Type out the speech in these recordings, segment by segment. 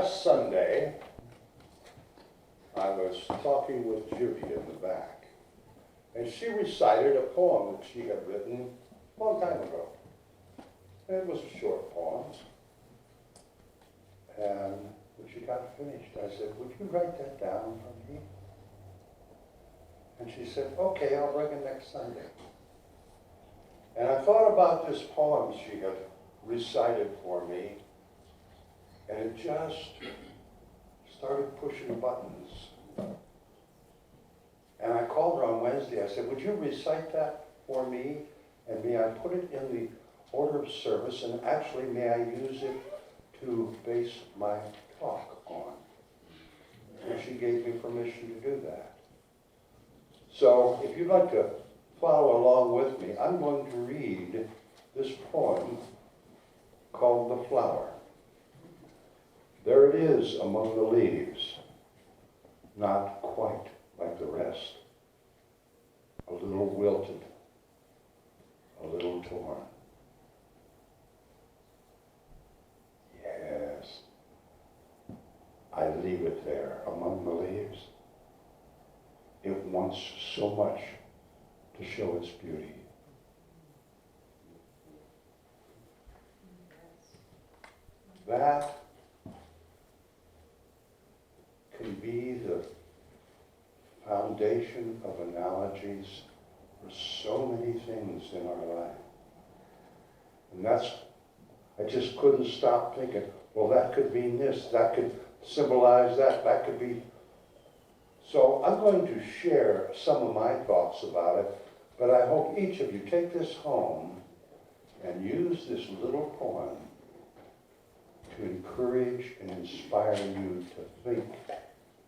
last Sunday, I was talking with Judy in the back, and she recited a poem that she had written a long time ago. And it was a short poem. And when she got finished, I said, "Would you write that down for me?" And she said, "Okay, I'll bring it next Sunday." And I thought about this poem she had recited for me, and it just started pushing buttons. And I called her on Wednesday. I said, "Would you recite that for me? And may I put it in the order of service? And actually, may I use it to base my talk on?" And she gave me permission to do that. So if you'd like to follow along with me, I'm going to read this poem called "The Flower." There it is among the leaves, not quite like the rest, a little wilted, a little torn. Yes, I leave it there among the leaves. It wants so much to show its beauty. That can be the foundation of analogies for so many things in our life. And I just couldn't stop thinking, well, that could mean this, that could symbolize that, that could be. So I'm going to share some of my thoughts about it, but I hope each of you take this home and use this little poem to encourage and inspire you to think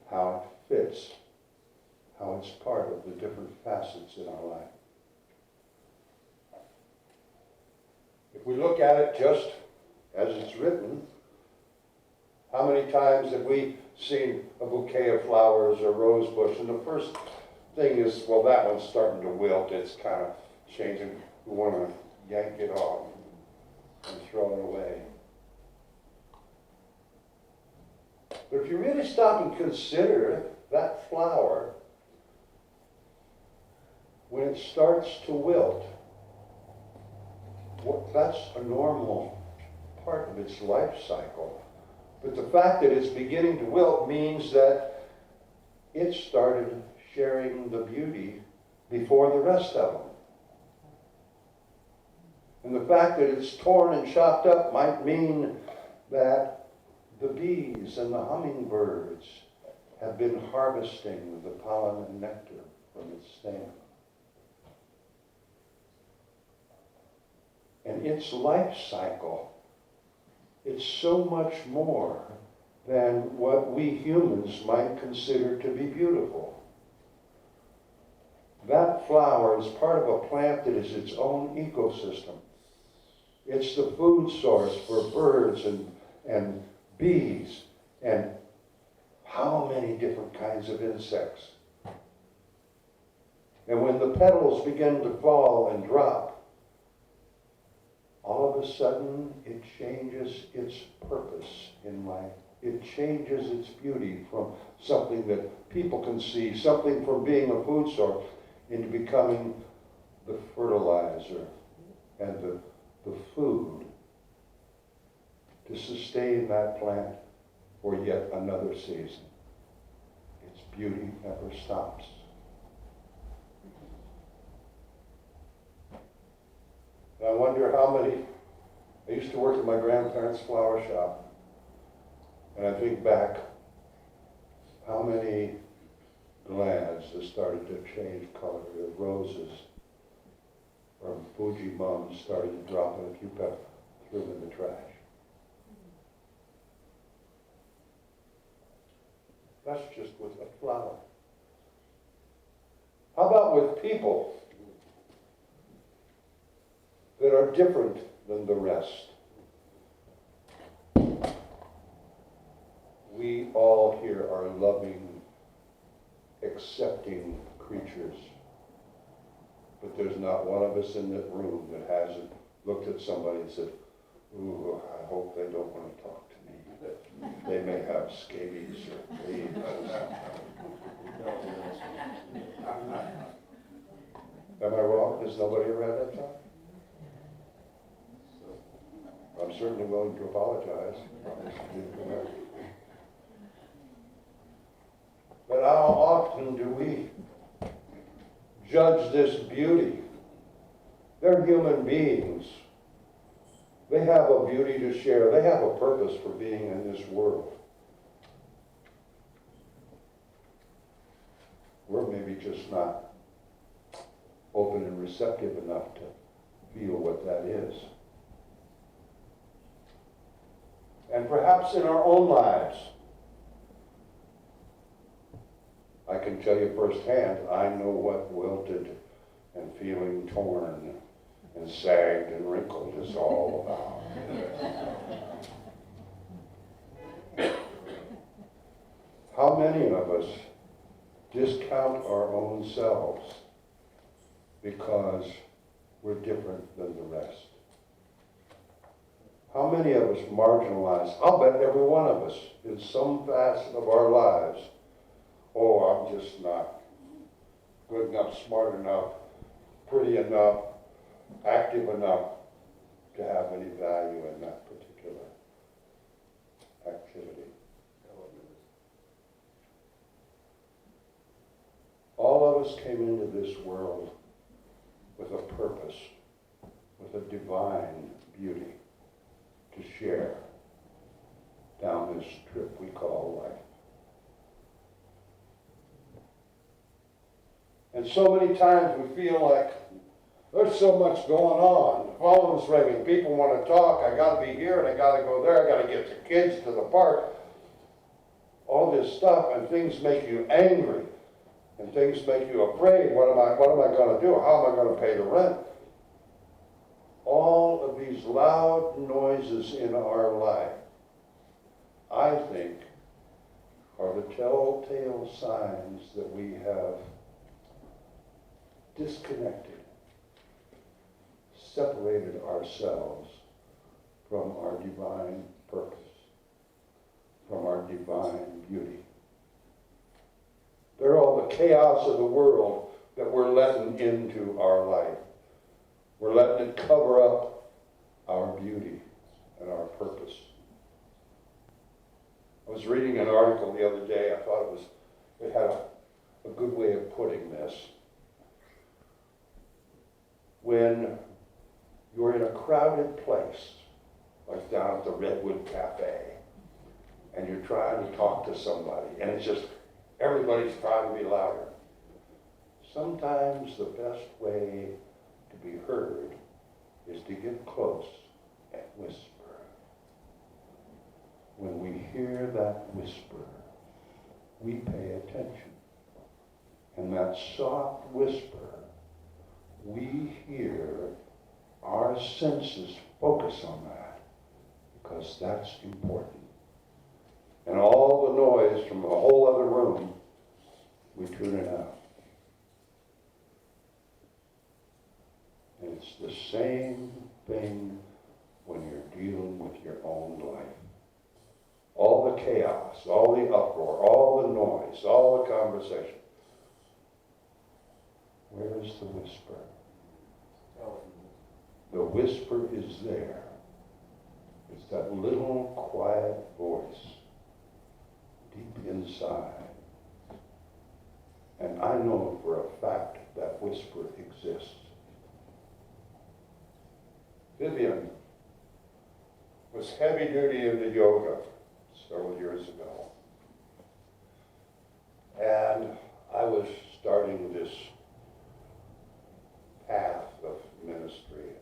how it fits, how it's part of the different facets in our life. If we look at it just as it's written, how many times have we seen a bouquet of flowers or rose bush, and the first thing is, well, that one's starting to wilt, it's kind of changing, we want to yank it off and throw it away. But if you really stop and consider that flower, when it starts to wilt, that's a normal part of its life cycle. But the fact that it's beginning to wilt means that it started sharing the beauty before the rest of them. And the fact that it's torn and chopped up might mean that the bees and the hummingbirds have been harvesting the pollen and nectar from its stem. And its life cycle, it's so much more than what we humans might consider to be beautiful. That flower is part of a plant that is its own ecosystem. It's the food source for birds and bees and how many different kinds of insects. And when the petals begin to fall and drop, all of a sudden it changes its purpose in life. It changes its beauty from something that people can see, something from being a food source, into becoming the fertilizer and the food to sustain that plant for yet another season. Its beauty never stops. And I wonder how many, I used to work at my grandparents' flower shop, and I think back how many glands that started to change color, the roses or Fuji mums started to drop in a cupette, threw them in the trash. That's just with a flower. How about with people that are different than the rest? We all here are loving, accepting creatures. But there's not one of us in that room that hasn't looked at somebody and said, "Ooh, I hope they don't want to talk to me." They may have scabies or fleas. Am I wrong? Has nobody ever had that thought? I'm certainly willing to apologize. But how often do we judge this beauty? They're human beings. They have a beauty to share. They have a purpose for being in this world. We're maybe just not open and receptive enough to feel what that is. And perhaps in our own lives, I can tell you firsthand, I know what wilted and feeling torn and sagged and wrinkled is all about. How many of us discount our own selves because we're different than the rest? How many of us marginalize? I'll bet every one of us in some facet of our lives. Oh, I'm just not good enough, smart enough, pretty enough, active enough to have any value in that particular activity. All of us came into this world with a purpose, with a divine beauty to share down this trip we call life. And so many times we feel like there's so much going on. The phone's ringing, people want to talk, I got to be here and I got to go there, I got to get the kids to the park. All this stuff, and things make you angry, and things make you afraid. What am I going to do? How am I going to pay the rent? All of these loud noises in our life, I think, are the telltale signs that we have disconnected, separated ourselves from our divine purpose, from our divine beauty. They're all the chaos of the world that we're letting into our life. We're letting it cover up our beauty and our purpose. I was reading an article the other day. I thought it had a good way of putting this. When you're in a crowded place, like down at the Redwood Cafe, and you're trying to talk to somebody, and it's just everybody's trying to be louder. Sometimes the best way to be heard is to get close and whisper. When we hear that whisper, we pay attention. And that soft whisper, we hear, our senses focus on that because that's important. And all the noise from the whole other room, we tune it out. And it's the same thing when you're dealing with your own life. All the chaos, all the uproar, all the noise, all the conversation. Where is the whisper? The whisper is there. It's that little quiet voice deep inside. And I know for a fact that whisper exists. Vivian was heavy duty into yoga several years ago. And I was starting this path of ministry,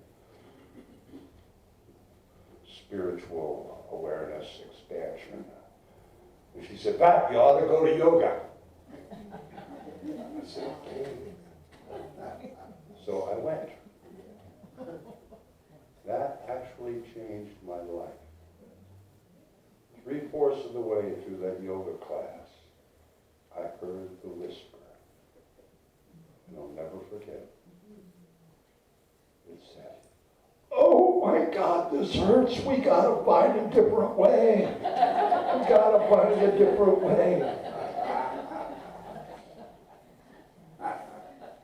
spiritual awareness, expansion. And she said, "Pat, you ought to go to yoga." I said, "Okay." So I went. That actually changed my life. 3/4 of the way through that yoga class, I heard the whisper. And I'll never forget. It said, "Oh my God, this hurts. We gotta find a different way." gotta find a different way.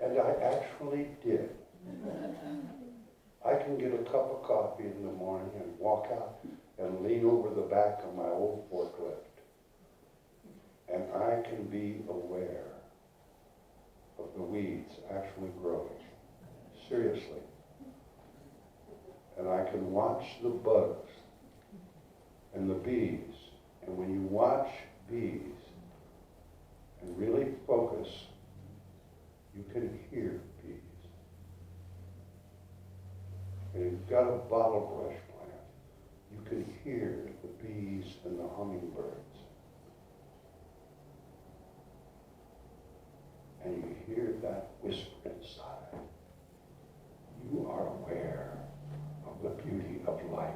And I actually did. I can get a cup of coffee in the morning and walk out and lean over the back of my old forklift. And I can be aware of the weeds actually growing. Seriously. And I can watch the bugs and the bees. And when you watch bees and really focus, you can hear bees. And if you've got a bottle brush plant, you can hear the bees and the hummingbirds. And you hear that whisper inside. You are aware of the beauty of life.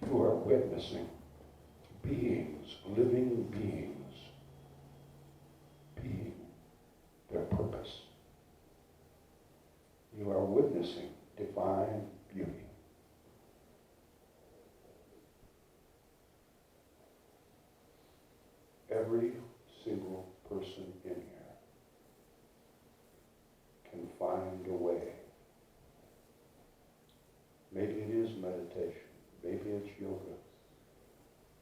You are witnessing beings, living beings, being their purpose. You are witnessing divine beauty. Every single person in here can find a way. Maybe it is meditation. Maybe it's yoga.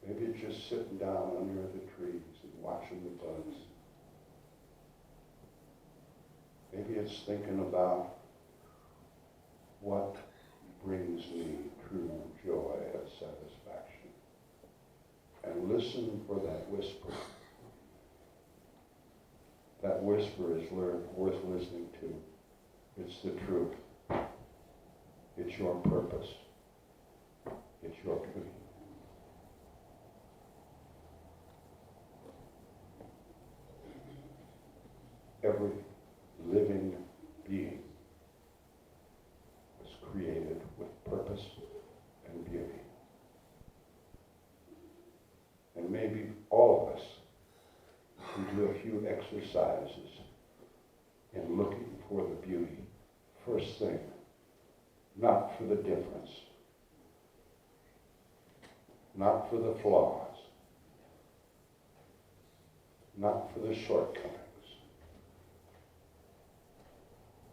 Maybe it's just sitting down under the trees and watching the bugs. Maybe it's thinking about what brings me true joy and satisfaction. And listen for that whisper. That whisper is worth listening to. It's the truth. It's your purpose. It's your beauty. Every living being was created with purpose and beauty. And maybe all of us can do a few exercises in looking for the beauty. First thing, not for the difference, not for the flaws, not for the shortcomings,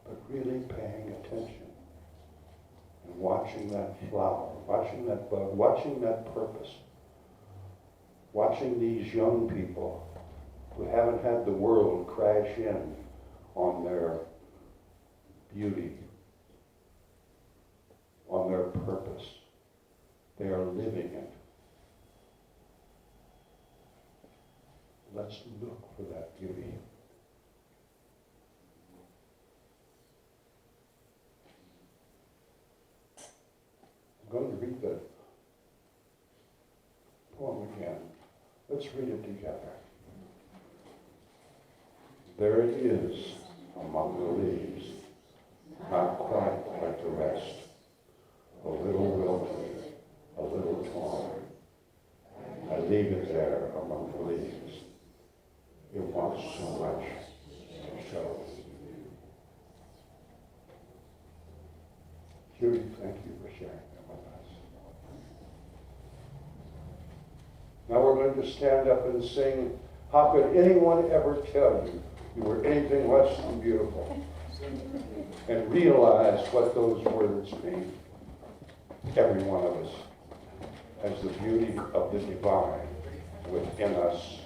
but really paying attention and watching that flower, watching that bug, watching that purpose, watching these young people who haven't had the world crash in on their beauty, on their purpose. They are living it. Let's look for that beauty. I'm going to read the poem again. Let's read it together. There it is among the leaves, not quite like the rest, a little wilted, a little torn. I leave it there among the leaves. It wants so much to show. Judy, thank you for sharing that with us. Now we're going to stand up and sing, How Could Anyone Ever Tell You You Were Anything Less Than Beautiful? And realize what those words mean. Every one of us has the beauty of the divine within us.